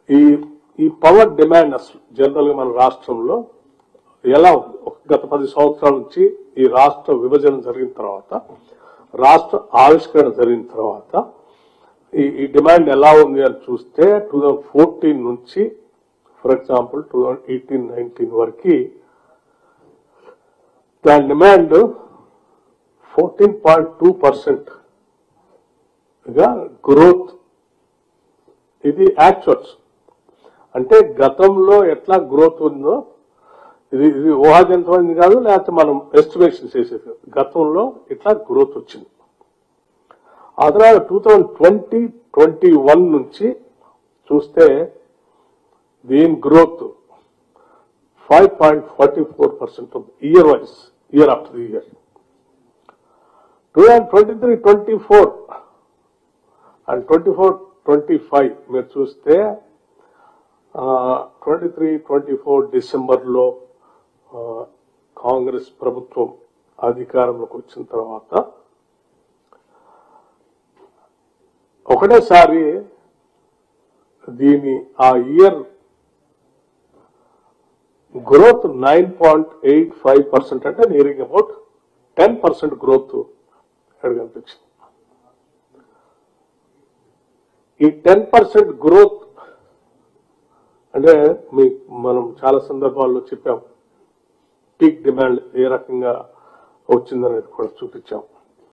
ఈ ఈ power demand అసలు జనరల్ గా మన రాష్ట్రంలో ఎలా ఉంది? గత 10 సంవత్సరాల నుంచి ఈ రాష్ట్ర విభజన జరిగిన తర్వాత, రాష్ట్ర ఆవిష్కరణ జరిగిన తర్వాత ఈ డిమాండ్ ఎలా ఉంది అని చూస్తే 2014 నుంచి ఫర్ ఎగ్జాంపుల్ 2018-19 వరకు దాని డిమాండ్ 14.2% గా గ్రోత్. ఇది యాక్చువల్స్, అంటే గతంలో ఎట్లా గ్రోత్ ఉందో ఇది ఊహాజనితమైంది కాదు, లేకపోతే మనం ఎస్టిమేషన్ చేసేది. గతంలో ఇట్లా గ్రోత్ వచ్చింది. ఆ తర్వాత 2020-21 నుంచి చూస్తే దీని గ్రోత్ 5.44% ఉంది year wise, year after year. 2023-24 and 24-25 మీరు చూస్తే 23-24 డిసెంబర్లో కాంగ్రెస్ ప్రభుత్వం అధికారంలోకి వచ్చిన తర్వాత ఒకటేసారి దీని ఆ ఇయర్ గ్రోత్ 9.85%, అంటే నియరింగ్ అబౌట్ 10% గ్రోత్ ఇక్కడ కనిపించింది. ఈ 10% గ్రోత్ అంటే మనం చాలా సందర్భాల్లో చెప్పాం, పీక్ డిమాండ్ ఏ రకంగా వచ్చిందనేది కూడా చూపించాం.